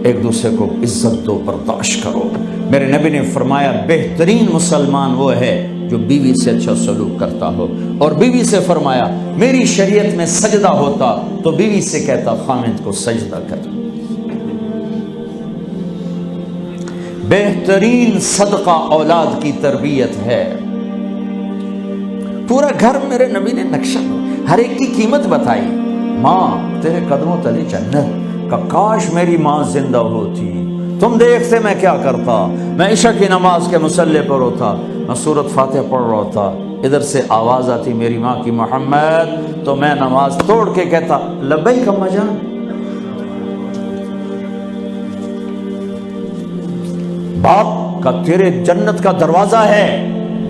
ایک دوسرے کو عزت دو، برداشت کرو۔ میرے نبی نے فرمایا بہترین مسلمان وہ ہے جو بیوی سے اچھا سلوک کرتا ہو، اور بیوی سے فرمایا میری شریعت میں سجدہ ہوتا تو بیوی سے کہتا خامند کو سجدہ کر۔ بہترین صدقہ اولاد کی تربیت ہے۔ پورا گھر میرے نبی نے نقشہ، ہر ایک کی قیمت بتائی۔ ماں تیرے قدموں تلے جنت، کا کاش میری ماں زندہ ہوتی، تم دیکھتے میں کیا کرتا، میں عشاء کی نماز کے مصلی پر ہوتا، میں سورۃ فاتحہ پڑھ رہا ہوتا، ادھر سے آواز آتی میری ماں کی محمد، تو میں نماز توڑ کے کہتا لبیک اماں جان۔ باپ کا تیرے جنت کا دروازہ ہے،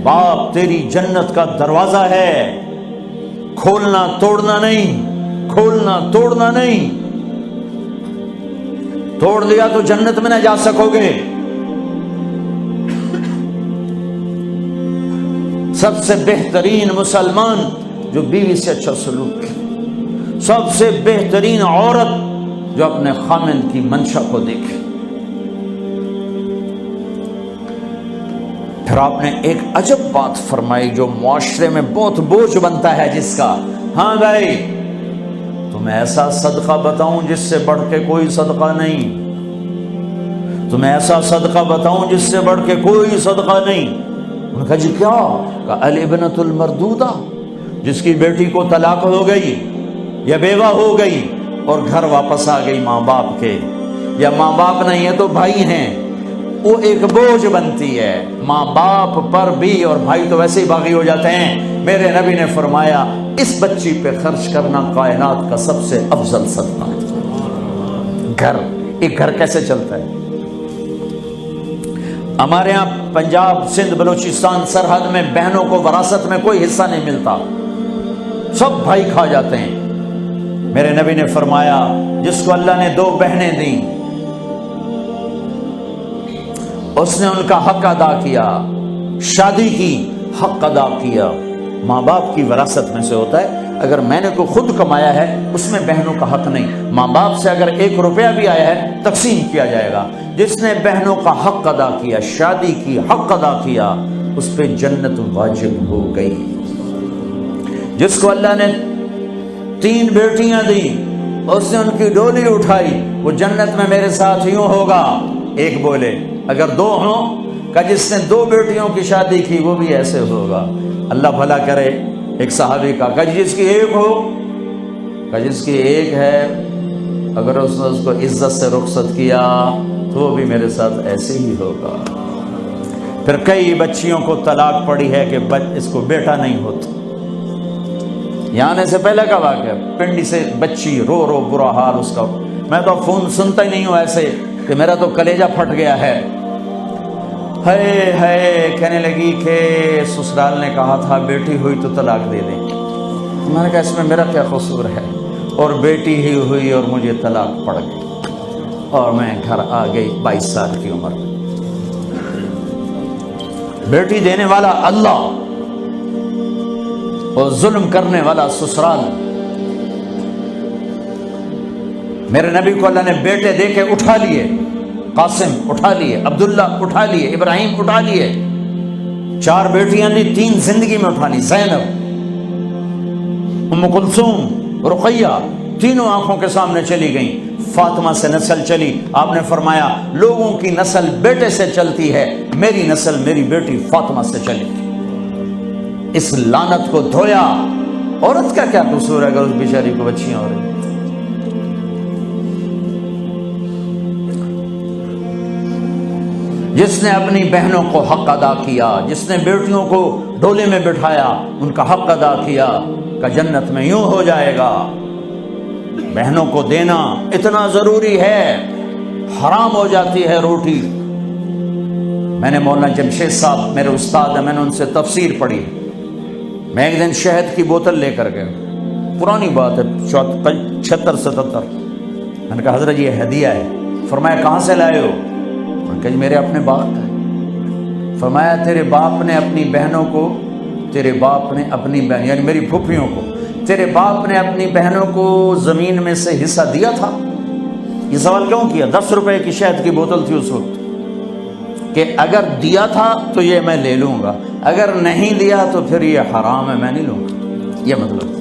باپ تیری جنت کا دروازہ ہے، کھولنا توڑنا نہیں، کھولنا توڑنا نہیں، توڑ دیا تو جنت میں نہ جا سکو گے۔ سب سے بہترین مسلمان جو بیوی سے اچھا سلوک کرے، سب سے بہترین عورت جو اپنے خامند کی منشا کو دیکھے۔ پھر آپ نے ایک عجب بات فرمائی جو معاشرے میں بہت بوجھ بنتا ہے جس کا، ہاں بھائی تمہیں ایسا صدقہ بتاؤں جس سے بڑھ کے کوئی صدقہ نہیں، تمہیں ایسا صدقہ بتاؤں جس سے بڑھ کے کوئی صدقہ نہیں۔ انہوں نے کہا جی کیا؟ کہا الابنۃ المردودہ، جس کی بیٹی کو طلاق ہو گئی یا بیوہ ہو گئی اور گھر واپس آ گئی ماں باپ کے، یا ماں باپ نہیں ہے تو بھائی ہیں، وہ ایک بوجھ بنتی ہے ماں باپ پر بھی، اور بھائی تو ویسے ہی باغی ہو جاتے ہیں۔ میرے نبی نے فرمایا اس بچی پہ خرچ کرنا کائنات کا سب سے افضل صدقہ ہے۔ گھر، ایک گھر کیسے چلتا ہے؟ ہمارے ہاں پنجاب سندھ بلوچستان سرحد میں بہنوں کو وراثت میں کوئی حصہ نہیں ملتا، سب بھائی کھا جاتے ہیں۔ میرے نبی نے فرمایا جس کو اللہ نے 2 بہنیں دیں اس نے ان کا حق ادا کیا، شادی کی حق ادا کیا۔ ماں باپ کی وراثت میں سے ہوتا ہے، اگر میں نے کوئی خود کمایا ہے اس میں بہنوں کا حق نہیں، ماں باپ سے اگر 1 روپیہ بھی آیا ہے تقسیم کیا جائے گا۔ جس نے بہنوں کا حق ادا کیا، شادی کی حق ادا کیا، اس پہ جنت واجب ہو گئی۔ جس کو اللہ نے 3 بیٹیاں دی اس نے ان کی ڈولی اٹھائی، وہ جنت میں میرے ساتھ یوں ہوگا۔ ایک بولے اگر 2 ہوں، کہ جس نے 2 بیٹیوں کی شادی کی وہ بھی ایسے ہوگا۔ اللہ بھلا کرے۔ ایک صحابی کا کہ جس کی 1 ہو، کہ جس کی 1 ہے، اگر اس نے اس کو عزت سے رخصت کیا تو وہ بھی میرے ساتھ ایسے ہی ہوگا۔ پھر کئی بچیوں کو طلاق پڑی ہے کہ اس کو بیٹا نہیں ہوتا۔ یہاں آنے سے پہلے کا واقعہ، پنڈی سے بچی رو رو برا حال اس کا، میں تو فون سنتا ہی نہیں ہوں ایسے کہ میرا تو کلیجہ پھٹ گیا ہے۔ ہے کہنے لگی کہ سسرال نے کہا تھا بیٹی ہوئی تو طلاق دے دیں۔ میں نے کہا اس میں میرا کیا قصور ہے، اور بیٹی ہی ہوئی اور مجھے طلاق پڑ گئی، اور میں گھر آ گئی 22 سال کی عمر میں۔ بیٹی دینے والا اللہ اور ظلم کرنے والا سسرال۔ میرے نبی کو اللہ نے بیٹے دے کے اٹھا لیے، قاسم اٹھا لیے، عبداللہ اٹھا لیے، ابراہیم اٹھا لیے، 4 بیٹیاں دی، 3 زندگی میں اٹھا لی، زینب، ام کلثوم، رقیہ، تینوں آنکھوں کے سامنے چلی گئیں۔ فاطمہ سے نسل چلی، آپ نے فرمایا لوگوں کی نسل بیٹے سے چلتی ہے، میری نسل میری بیٹی فاطمہ سے چلی۔ اس لعنت کو دھویا۔ عورت کا کیا قصور ہے اگر اس بیچاری کو بچیاں ہو رہی؟ جس نے اپنی بہنوں کو حق ادا کیا، جس نے بیٹیوں کو ڈولے میں بٹھایا، ان کا حق ادا کیا، کہ جنت میں یوں ہو جائے گا۔ بہنوں کو دینا اتنا ضروری ہے، حرام ہو جاتی ہے روٹی۔ میں نے مولانا جمشید صاحب میرے استاد ہیں، میں نے ان سے تفسیر پڑھی۔ میں ایک دن شہد کی بوتل لے کر گیا، پرانی بات ہے 76-77۔ میں نے کہا حضرت یہ ہدیہ ہے۔ فرمایا کہاں سے لائے ہو؟ میں نے کہا جی میرے اپنے باپ کا ہے۔ فرمایا تیرے باپ نے اپنی بہنوں کو، تیرے باپ نے اپنی بہن یعنی میری پھوپھیوں کو، تیرے باپ نے اپنی بہنوں کو زمین میں سے حصہ دیا تھا؟ یہ سوال کیوں کیا؟ 10 روپے کی شہد کی بوتل تھی اس وقت، کہ اگر دیا تھا تو یہ میں لے لوں گا، اگر نہیں دیا تو پھر یہ حرام ہے، میں نہیں لوں گا، یہ مطلب